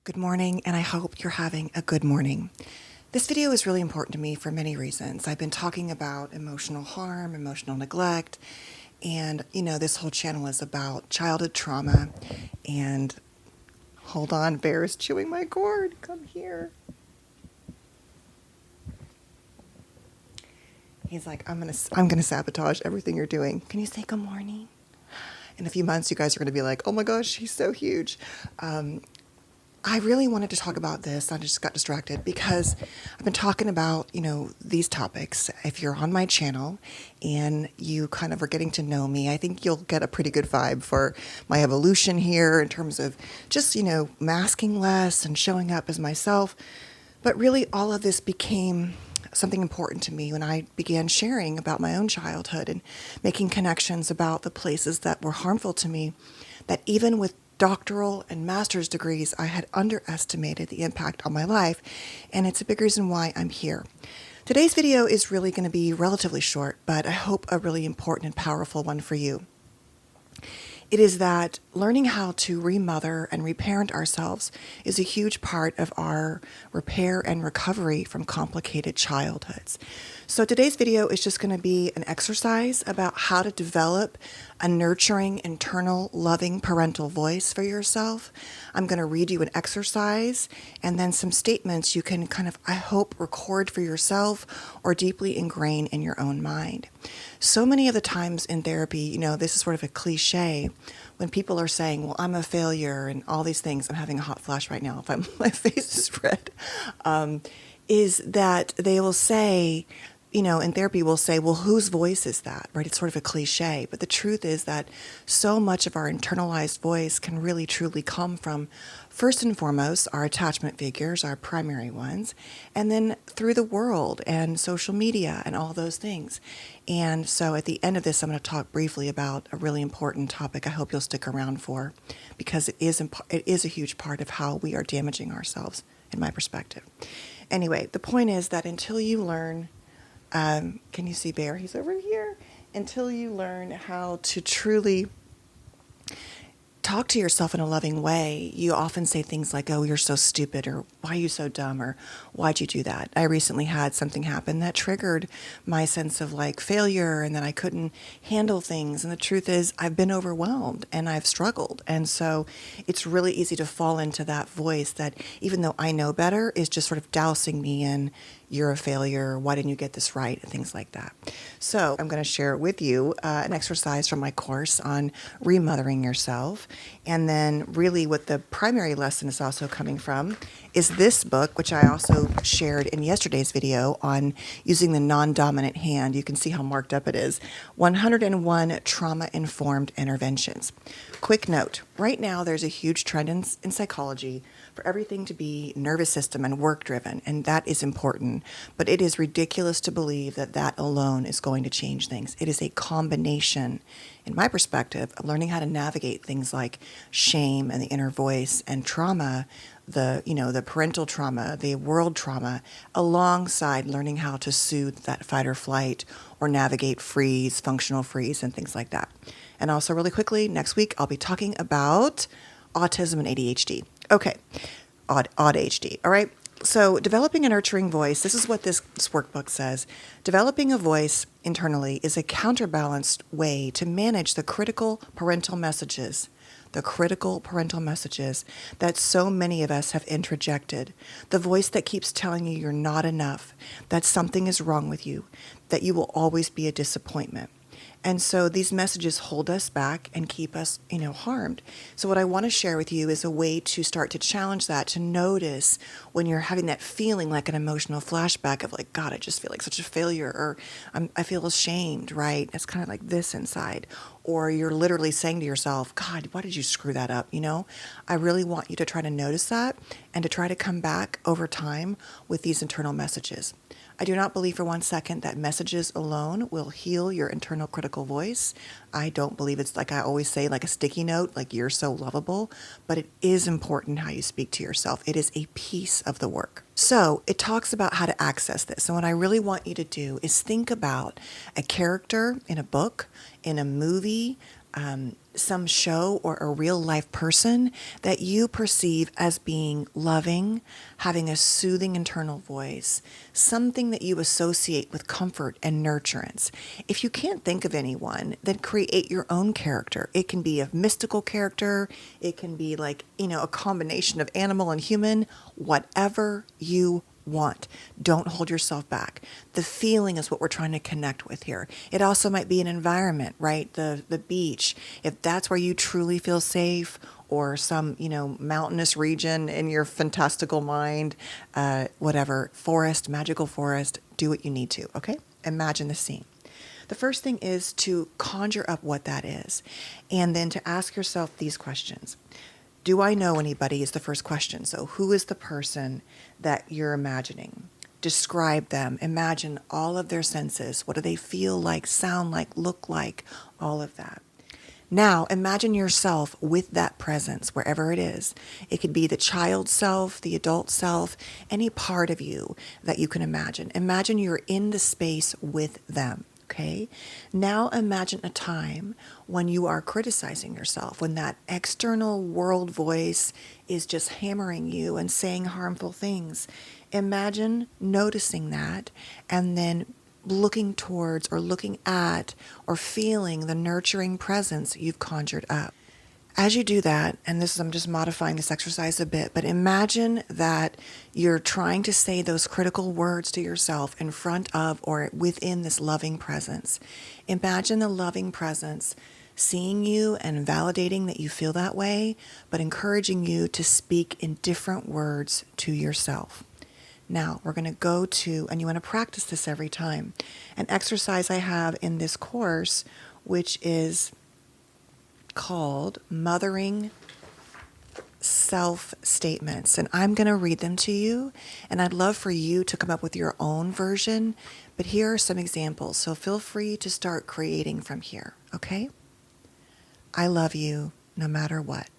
Good morning, and I hope you're having a good morning. This video is really important to me for many reasons. I've been talking about emotional harm, emotional neglect, and this whole channel is about childhood trauma. And hold on, Bear is chewing my cord. Come here. He's like, I'm gonna sabotage everything you're doing. Can you say good morning? In a few months, you guys are gonna be like, oh my gosh, he's so huge. I really wanted to talk about this. I just got distracted because I've been talking about, these topics. If you're on my channel and you kind of are getting to know me, I think you'll get a pretty good vibe for my evolution here in terms of just, masking less and showing up as myself. But really, all of this became something important to me when I began sharing about my own childhood and making connections about the places that were harmful to me, that even with doctoral and master's degrees, I had underestimated the impact on my life, and it's a big reason why I'm here. Today's video is really going to be relatively short, but I hope a really important and powerful one for you. It is that learning how to remother and reparent ourselves is a huge part of our repair and recovery from complicated childhoods. So today's video is just going to be an exercise about how to develop a nurturing, internal, loving parental voice for yourself. I'm going to read you an exercise and then some statements you can kind of, I hope, record for yourself or deeply ingrain in your own mind. So many of the times in therapy, this is sort of a cliche when people are saying, well, I'm a failure and all these things. I'm having a hot flash right now if my face is red. Is that they will say, in therapy we'll say, well, whose voice is that, right? It's sort of a cliche, but the truth is that so much of our internalized voice can really truly come from, first and foremost, our attachment figures, our primary ones, and then through the world and social media and all those things. And so at the end of this, I'm going to talk briefly about a really important topic I hope you'll stick around for, because it is a huge part of how we are damaging ourselves, in my perspective. Anyway, the point is that until you learn, can you see Bear? He's over here. Until you learn how to truly talk to yourself in a loving way, you often say things like, oh, you're so stupid, or why are you so dumb, or why'd you do that? I recently had something happen that triggered my sense of failure and that I couldn't handle things. And the truth is I've been overwhelmed and I've struggled. And so it's really easy to fall into that voice that, even though I know better, is just sort of dousing me in, you're a failure, why didn't you get this right, and things like that. So I'm going to share with you an exercise from my course on remothering yourself. And then really what the primary lesson is also coming from is this book, which I also shared in yesterday's video on using the non-dominant hand. You can see how marked up it is. 101 Trauma-Informed Interventions. Quick note, right now there's a huge trend in psychology for everything to be nervous system and work driven, and that is important, but it is ridiculous to believe that that alone is going to change things. It is a combination, in my perspective, of learning how to navigate things like shame and the inner voice and trauma, the parental trauma, the world trauma, alongside learning how to soothe that fight or flight or navigate freeze, functional freeze, and things like that. And also really quickly, next week I'll be talking about autism and ADHD. Okay, odd ADHD, all right? So developing a nurturing voice, this is what this workbook says. Developing a voice internally is a counterbalanced way to manage the critical parental messages that so many of us have introjected. The voice that keeps telling you you're not enough, that something is wrong with you, that you will always be a disappointment. And so these messages hold us back and keep us, harmed. So what I want to share with you is a way to start to challenge that, to notice when you're having that feeling like an emotional flashback of God, I just feel like such a failure, or I feel ashamed, right? It's kind of like this inside. Or you're literally saying to yourself, God, why did you screw that up? I really want you to try to notice that and to try to come back over time with these internal messages. I do not believe for 1 second that messages alone will heal your internal critical voice. I don't believe it's, like I always say, like a sticky note, like you're so lovable, but it is important how you speak to yourself. It is a piece of the work. So it talks about how to access this. And what I really want you to do is think about a character in a book, in a movie, some show or a real life person that you perceive as being loving, having a soothing internal voice, something that you associate with comfort and nurturance. If you can't think of anyone, then create your own character. It can be a mystical character. It can be like, a combination of animal and human, whatever you want. Don't hold yourself back. The feeling is what we're trying to connect with here. It also might be an environment, right? The beach. If that's where you truly feel safe, or some, mountainous region in your fantastical mind, whatever, forest, magical forest, do what you need to, okay? Imagine the scene. The first thing is to conjure up what that is, and then to ask yourself these questions. Do I know anybody is the first question. So who is the person that you're imagining? Describe them. Imagine all of their senses. What do they feel like, sound like, look like, all of that. Now, imagine yourself with that presence, wherever it is. It could be the child self, the adult self, any part of you that you can imagine. Imagine you're in the space with them. Okay. Now imagine a time when you are criticizing yourself, when that external world voice is just hammering you and saying harmful things. Imagine noticing that and then looking towards or looking at or feeling the nurturing presence you've conjured up. As you do that, and I'm just modifying this exercise a bit, but imagine that you're trying to say those critical words to yourself in front of or within this loving presence. Imagine the loving presence seeing you and validating that you feel that way, but encouraging you to speak in different words to yourself. Now, we're going to go to, and you want to practice this every time, an exercise I have in this course, which is called Mothering Self-Statements. And I'm going to read them to you, and I'd love for you to come up with your own version, but here are some examples. So feel free to start creating from here, okay? I love you no matter what.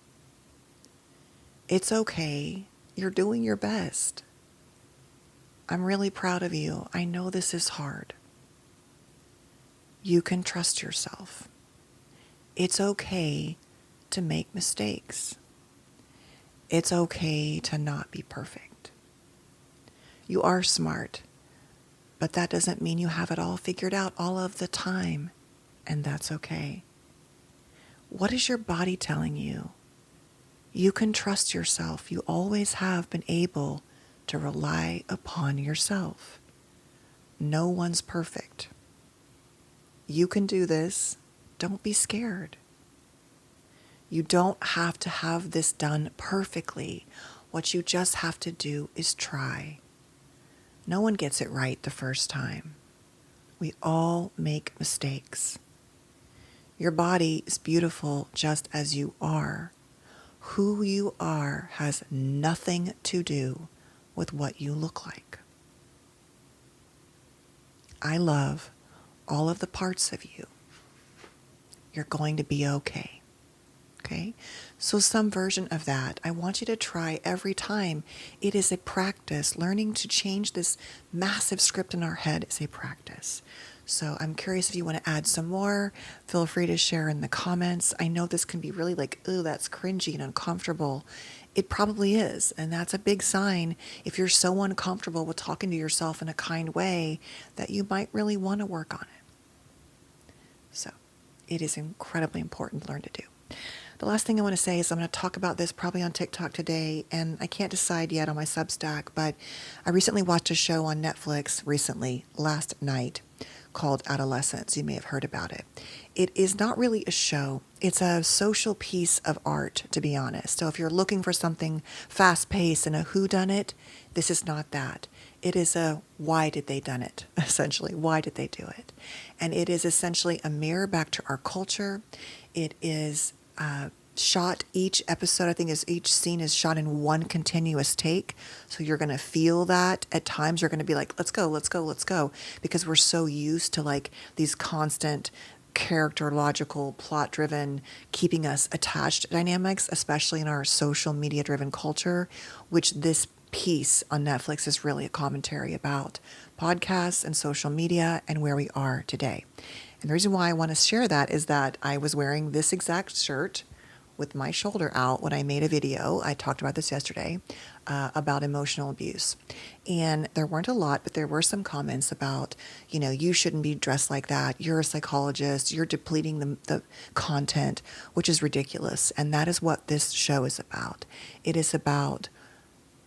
It's okay. You're doing your best. I'm really proud of you. I know this is hard. You can trust yourself. It's okay to make mistakes. It's okay to not be perfect. You are smart, but that doesn't mean you have it all figured out all of the time, and that's okay. What is your body telling you? You can trust yourself. You always have been able to rely upon yourself. No one's perfect. You can do this. Don't be scared. You don't have to have this done perfectly. What you just have to do is try. No one gets it right the first time. We all make mistakes. Your body is beautiful just as you are. Who you are has nothing to do with what you look like. I love all of the parts of you. You're going to be okay. Okay? So some version of that, I want you to try every time. It is a practice. Learning to change this massive script in our head is a practice. So I'm curious if you want to add some more. Feel free to share in the comments. I know this can be really like, ooh, that's cringy and uncomfortable. It probably is. And that's a big sign if you're so uncomfortable with talking to yourself in a kind way that you might really want to work on it. So it is incredibly important to learn to do. The last thing I want to say is I'm going to talk about this probably on TikTok today, and I can't decide yet on my Substack, but I recently watched a show on Netflix last night, called Adolescence. You may have heard about it. It is not really a show. It's a social piece of art, to be honest. So if you're looking for something fast-paced and a whodunit, this is not that. It is a why did they done it, essentially. Why did they do it? And it is essentially a mirror back to our culture. It is shot, each episode, I think, is each scene is shot in one continuous take. So you're going to feel that. At times you're going to be like, let's go, let's go, let's go. Because we're so used to like these constant characterological, plot-driven, keeping us attached dynamics, especially in our social media-driven culture, which this piece on Netflix is really a commentary about podcasts and social media and where we are today. And the reason why I want to share that is that I was wearing this exact shirt with my shoulder out when I made a video. I talked about this yesterday about emotional abuse. And there weren't a lot, but there were some comments about, you shouldn't be dressed like that. You're a psychologist. You're depleting the content, which is ridiculous. And that is what this show is about. It is about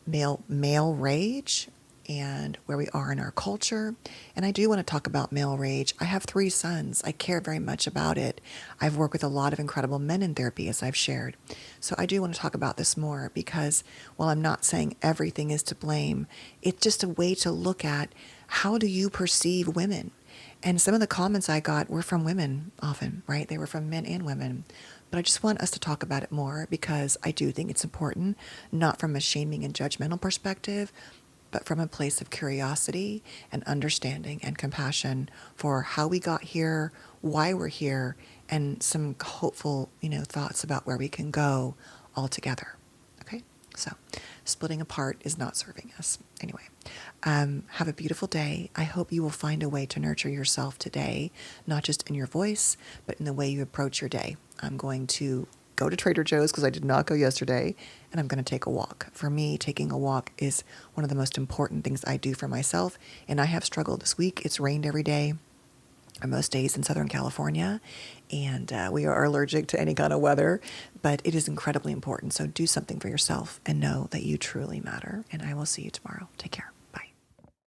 male rage and where we are in our culture. And I do want to talk about male rage. I have 3 sons. I care very much about it. I've worked with a lot of incredible men in therapy, as I've shared. So I do want to talk about this more because while I'm not saying everything is to blame, it's just a way to look at how do you perceive women. And some of the comments I got were from women often, right? They were from men and women. But I just want us to talk about it more because I do think it's important, not from a shaming and judgmental perspective, but from a place of curiosity and understanding and compassion for how we got here, why we're here, and some hopeful, thoughts about where we can go all together. Okay? So splitting apart is not serving us. Anyway, have a beautiful day. I hope you will find a way to nurture yourself today, not just in your voice, but in the way you approach your day. I'm going to go to Trader Joe's because I did not go yesterday, and I'm going to take a walk. For me, taking a walk is one of the most important things I do for myself, and I have struggled this week. It's rained every day, or most days in Southern California, and we are allergic to any kind of weather, but it is incredibly important. So do something for yourself and know that you truly matter, and I will see you tomorrow. Take care.